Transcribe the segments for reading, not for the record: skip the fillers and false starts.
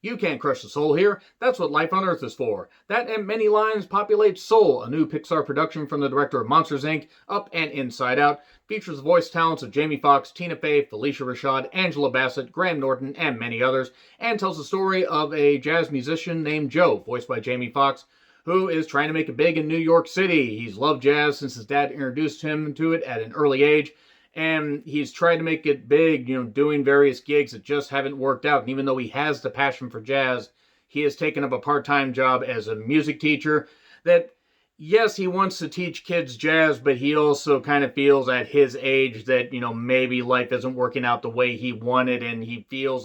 You can't crush the soul here. That's what life on Earth is for. That and many lines populate Soul, a new Pixar production from the director of Monsters, Inc., Up and Inside Out. Features the voice talents of Jamie Foxx, Tina Fey, Felicia Rashad, Angela Bassett, Graham Norton, and many others, and tells the story of a jazz musician named Joe, voiced by Jamie Foxx, who is trying to make it big in New York City. He's loved jazz since his dad introduced him to it at an early age, and he's tried to make it big, doing various gigs that just haven't worked out. And even though he has the passion for jazz, he has taken up a part-time job as a music teacher that, yes, he wants to teach kids jazz, but he also kind of feels at his age that, maybe life isn't working out the way he wanted, and he feels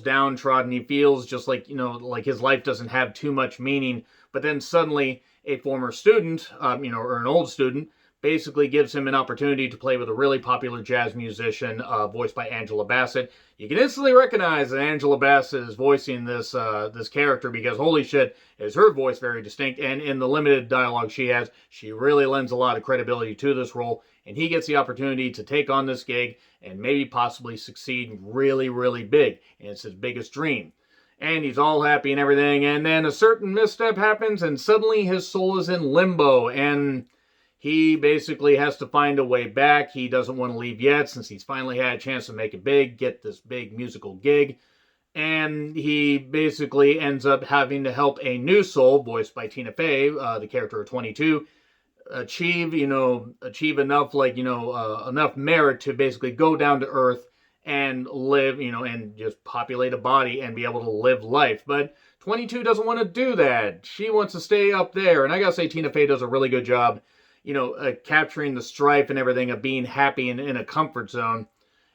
downtrodden. He feels just like, like his life doesn't have too much meaning. But then suddenly a former student, or an old student, basically gives him an opportunity to play with a really popular jazz musician, voiced by Angela Bassett. You can instantly recognize that Angela Bassett is voicing this character, because holy shit, is her voice very distinct, and in the limited dialogue she has, she really lends a lot of credibility to this role, and he gets the opportunity to take on this gig and maybe possibly succeed really, really big, and it's his biggest dream. And he's all happy and everything, and then a certain misstep happens, and suddenly his soul is in limbo, and he basically has to find a way back. He doesn't want to leave yet, since he's finally had a chance to make it big, get this big musical gig. And he basically ends up having to help a new soul, voiced by Tina Fey, the character of 22, achieve enough, enough merit to basically go down to Earth and live, and just populate a body and be able to live life. But 22 doesn't want to do that. She wants to stay up there. And I gotta say, Tina Fey does a really good job capturing the strife and everything of being happy in a comfort zone.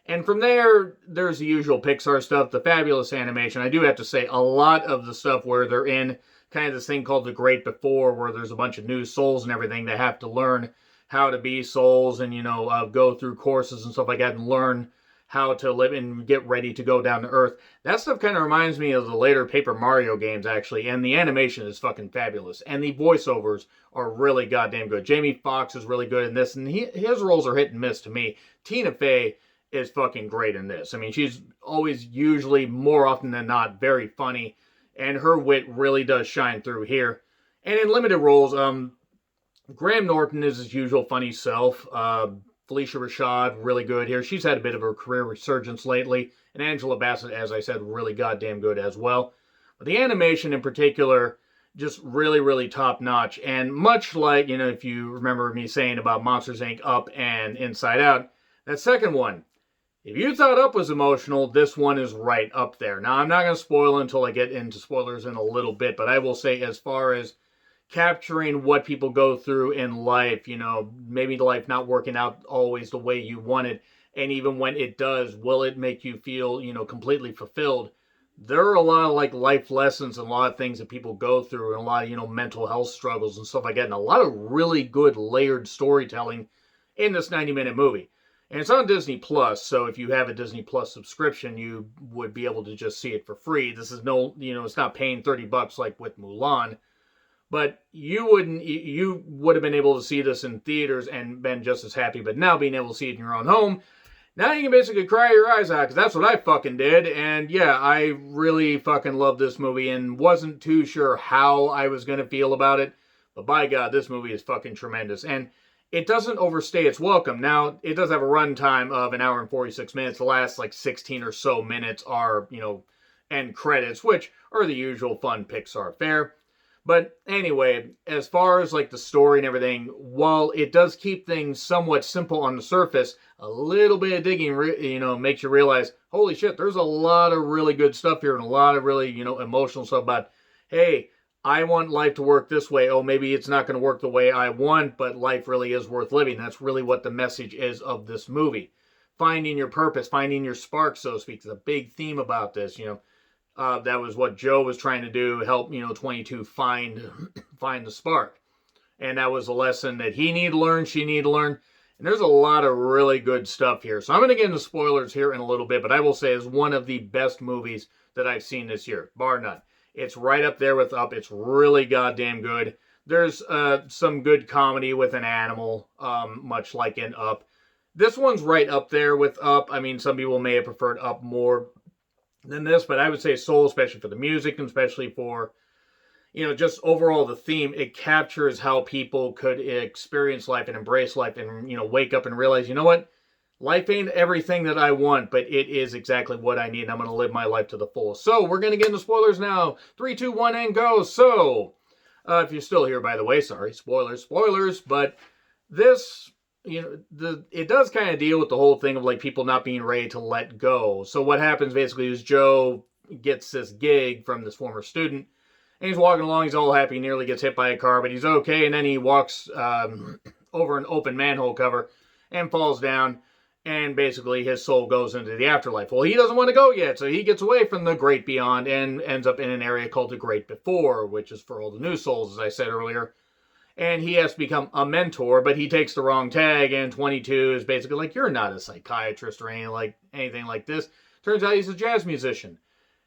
And from there, there's the usual Pixar stuff, the fabulous animation. I do have to say, a lot of the stuff where they're in kind of this thing called The Great Before, where there's a bunch of new souls and everything that have to learn how to be souls and, go through courses and stuff like that and learn how to live and get ready to go down to Earth. That stuff kind of reminds me of the later Paper Mario games, actually, and the animation is fucking fabulous, and the voiceovers are really goddamn good. Jamie Foxx is really good in this, and his roles are hit and miss to me. Tina Fey is fucking great in this. I mean, she's always, usually, more often than not, very funny, and her wit really does shine through here. And in limited roles, Graham Norton is his usual funny self. Felicia Rashad, really good here. She's had a bit of a career resurgence lately. And Angela Bassett, as I said, really goddamn good as well. But the animation in particular, just really, really top notch. And much like, if you remember me saying about Monsters, Inc., Up and Inside Out, that second one, if you thought Up was emotional, this one is right up there. Now, I'm not going to spoil until I get into spoilers in a little bit, but I will say, as far as capturing what people go through in life, maybe life not working out always the way you wanted, and even when it does, will it make you feel, completely fulfilled? There are a lot of life lessons and a lot of things that people go through, and a lot of, mental health struggles and stuff like that, and a lot of really good layered storytelling in this 90-minute movie. And it's on Disney Plus, so if you have a Disney Plus subscription, you would be able to just see it for free. This is it's not paying $30 like with Mulan. But you would have been able to see this in theaters and been just as happy. But now being able to see it in your own home, now you can basically cry your eyes out, because that's what I fucking did. And yeah, I really fucking love this movie and wasn't too sure how I was going to feel about it. But by God, this movie is fucking tremendous. And it doesn't overstay its welcome. Now, it does have a runtime of an hour and 46 minutes. The last 16 or so minutes are, end credits, which are the usual fun Pixar fare. But anyway, as far as the story and everything, while it does keep things somewhat simple on the surface, a little bit of digging, makes you realize, holy shit, there's a lot of really good stuff here and a lot of really, emotional stuff about, hey, I want life to work this way. Oh, maybe it's not going to work the way I want, but life really is worth living. That's really what the message is of this movie. Finding your purpose, finding your spark, so to speak, is a big theme about this, that was what Joe was trying to do, help, 22 find the spark. And that was a lesson that he needed to learn, she needed to learn. And there's a lot of really good stuff here. So I'm going to get into spoilers here in a little bit, but I will say it's one of the best movies that I've seen this year, bar none. It's right up there with Up. It's really goddamn good. There's some good comedy with an animal, much like in Up. This one's right up there with Up. I mean, some people may have preferred Up more. than this, but I would say Soul, especially for the music and especially for, just overall the theme, it captures how people could experience life and embrace life and, wake up and realize, you know what? Life ain't everything that I want, but it is exactly what I need. And I'm going to live my life to the full. So we're going to get into spoilers now. 3, 2, 1, and go. So, if you're still here, by the way, sorry, spoilers. But this, it does kind of deal with the whole thing of like people not being ready to let go. So what happens basically is Joe gets this gig from this former student. And he's walking along, he's all happy, nearly gets hit by a car, but he's okay. And then he walks over an open manhole cover and falls down. And basically his soul goes into the afterlife. Well, he doesn't want to go yet, so he gets away from the great beyond and ends up in an area called the great before, which is for all the new souls, as I said earlier. And he has to become a mentor, but he takes the wrong tag, and 22 is basically like, you're not a psychiatrist or anything like this. Turns out he's a jazz musician.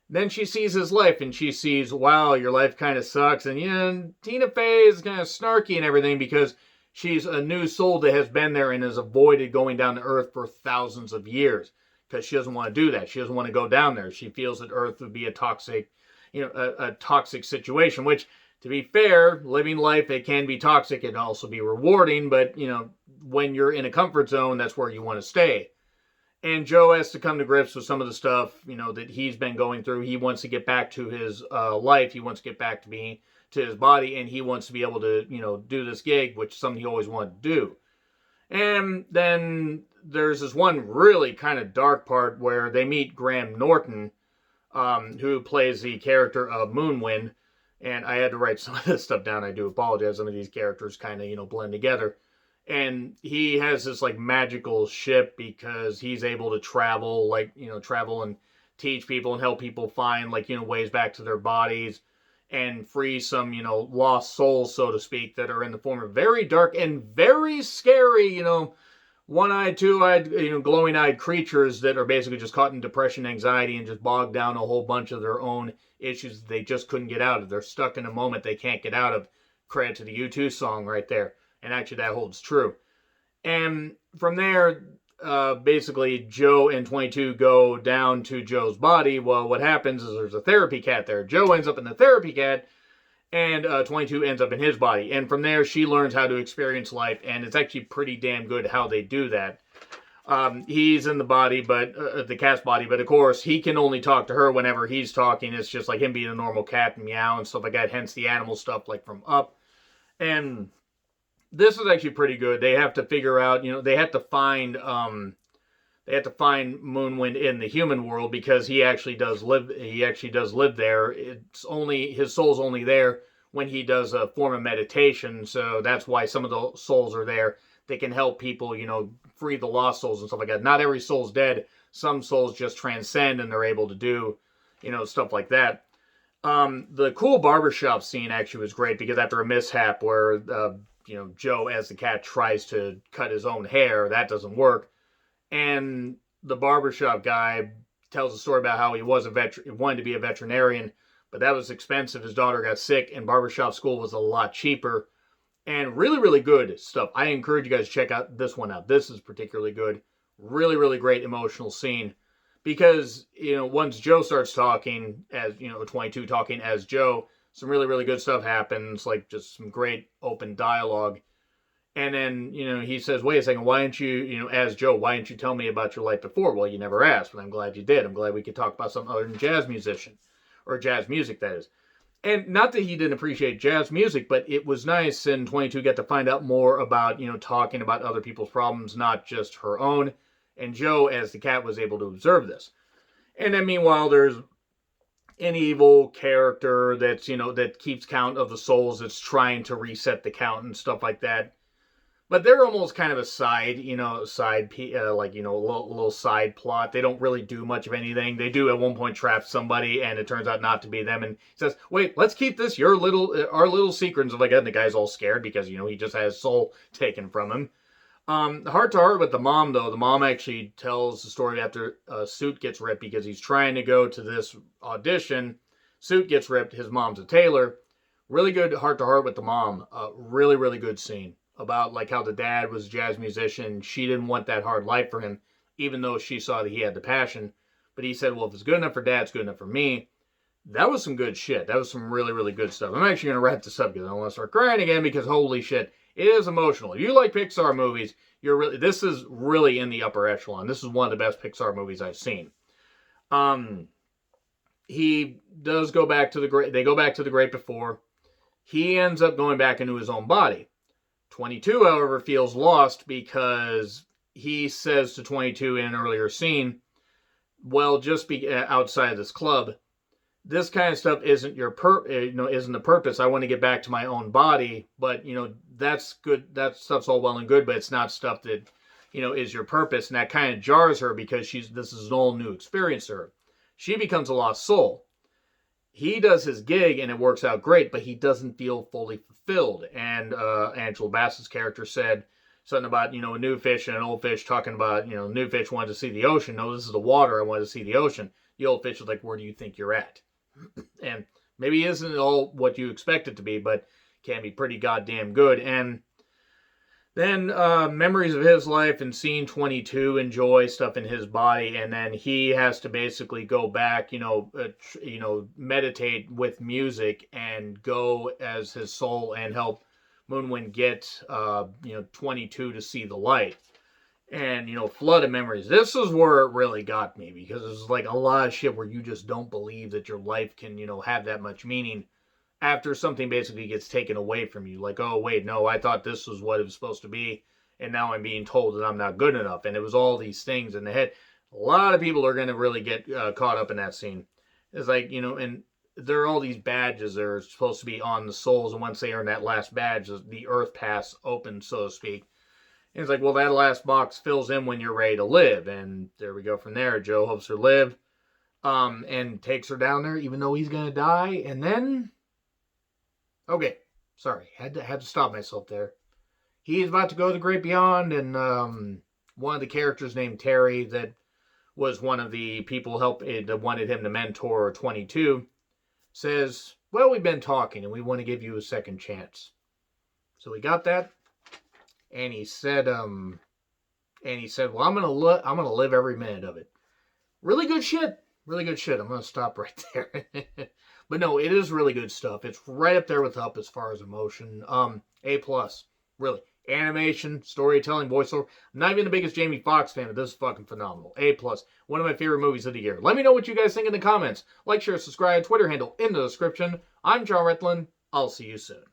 Then she sees his life, and she sees, wow, your life kind of sucks. And, Tina Fey is kind of snarky and everything because she's a new soul that has been there and has avoided going down to Earth for thousands of years because she doesn't want to do that. She doesn't want to go down there. She feels that Earth would be a toxic, a toxic situation, which, to be fair, living life, it can be toxic. It can also be rewarding, but, when you're in a comfort zone, that's where you want to stay. And Joe has to come to grips with some of the stuff, that he's been going through. He wants to get back to his life. He wants to get back to his body, and he wants to be able to, do this gig, which is something he always wanted to do. And then there's this one really kind of dark part where they meet Graham Norton, who plays the character of Moonwind. And I had to write some of this stuff down. I do apologize. Some of these characters kind of, blend together. And he has this like magical ship because he's able to travel, travel and teach people and help people find ways back to their bodies and free some, lost souls, so to speak, that are in the form of very dark and very scary, one-eyed, two-eyed, glowing-eyed creatures that are basically just caught in depression, anxiety, and just bogged down a whole bunch of their own issues they just couldn't get out of. They're stuck in a moment they can't get out of. Credit to the U2 song right there. And actually that holds true. And from there, basically Joe and 22 go down to Joe's body. Well, what happens is there's a therapy cat there. Joe ends up in the therapy cat, and 22 ends up in his body. And from there, she learns how to experience life, and it's actually pretty damn good how they do that. He's in the body, but the cat's body, but of course, he can only talk to her whenever he's talking. It's just like him being a normal cat and meow and stuff like that, hence the animal stuff like from Up. And this is actually pretty good. They have to figure out, they have to find Moonwind in the human world because he actually does live there. It's only, his soul's only there when he does a form of meditation. So that's why some of the souls are there. They can help people, free the lost souls and stuff like that. Not every soul's dead. Some souls just transcend and they're able to do, stuff like that. The cool barbershop scene actually was great because after a mishap where, Joe as the cat tries to cut his own hair, that doesn't work. And the barbershop guy tells a story about how he was wanted to be a veterinarian, but that was expensive. His daughter got sick and barbershop school was a lot cheaper. And really, really good stuff. I encourage you guys to check out this one out. This is particularly good. Really, really great emotional scene. Because, once Joe starts talking as, 22 talking as Joe, some really, really good stuff happens. Like just some great open dialogue. And then, he says, wait a second, why didn't you, as Joe, why didn't you tell me about your life before? Well, you never asked, but I'm glad you did. I'm glad we could talk about something other than jazz musician. Or jazz music, that is. And not that he didn't appreciate jazz music, but it was nice, and 22 got to find out more about, talking about other people's problems, not just her own. And Joe, as the cat, was able to observe this. And then meanwhile, there's an evil character that's, that keeps count of the souls, that's trying to reset the count and stuff like that. But they're almost kind of a side, little side plot. They don't really do much of anything. They do at one point trap somebody, and it turns out not to be them. And he says, "Wait, let's keep this our little secret." And stuff like that. And the guy's all scared because he just had his soul taken from him. Heart to heart with the mom, though. The mom actually tells the story after Suit gets ripped because he's trying to go to this audition. Suit gets ripped. His mom's a tailor. Really good heart to heart with the mom. Really, really good scene about how the dad was a jazz musician. She didn't want that hard life for him, even though she saw that he had the passion. But he said, well, if it's good enough for Dad, it's good enough for me. That was some good shit. That was some really, really good stuff. I'm actually going to wrap this up because I don't want to start crying again because holy shit, it is emotional. If you like Pixar movies, this is really in the upper echelon. This is one of the best Pixar movies I've seen. He does go back to the great. They go back to the great before. He ends up going back into his own body. 22, however, feels lost because he says to 22 in an earlier scene, well, just be outside of this club. This kind of stuff isn't isn't the purpose. I want to get back to my own body, but that's good. That stuff's all well and good, but it's not stuff that is your purpose, and that kind of jars her because this is an all new experience for her. She becomes a lost soul. He does his gig and it works out great, but he doesn't feel fully fulfilled. And Angela Bassett's character said something about a new fish and an old fish talking about new fish wanted to see the ocean. No, this is the water. I wanted to see the ocean. The old fish was like, where do you think you're at? And maybe it isn't all what you expect it to be, but can be pretty goddamn good. And then memories of his life and seeing 22 enjoy stuff in his body, and then he has to basically go back, meditate with music and go as his soul and help Moonwind get 22 to see the light. And, flood of memories. This is where it really got me because it's like a lot of shit where you just don't believe that your life can, have that much meaning after something basically gets taken away from you. Like, oh, wait, no, I thought this was what it was supposed to be, and now I'm being told that I'm not good enough. And it was all these things in the head. A lot of people are going to really get caught up in that scene. It's like, and there are all these badges that are supposed to be on the souls, and once they earn that last badge, the earth pass opens, so to speak. And it's like, well, that last box fills in when you're ready to live. And there we go from there. Joe helps her live and takes her down there, even though he's going to die. And then, okay, sorry, had to stop myself there. He's about to go to the great beyond, and one of the characters named Terry, that was one of the people that wanted him to mentor 22, says, well, we've been talking, and we want to give you a second chance. So we got that. And he said, well, I'm gonna live every minute of it. Really good shit. Really good shit. I'm gonna stop right there. But no, it is really good stuff. It's right up there with Up as far as emotion. A+. Really. Animation, storytelling, voiceover. I'm not even the biggest Jamie Foxx fan, but this is fucking phenomenal. A+. One of my favorite movies of the year. Let me know what you guys think in the comments. Like, share, subscribe, Twitter handle in the description. I'm John Retlin. I'll see you soon.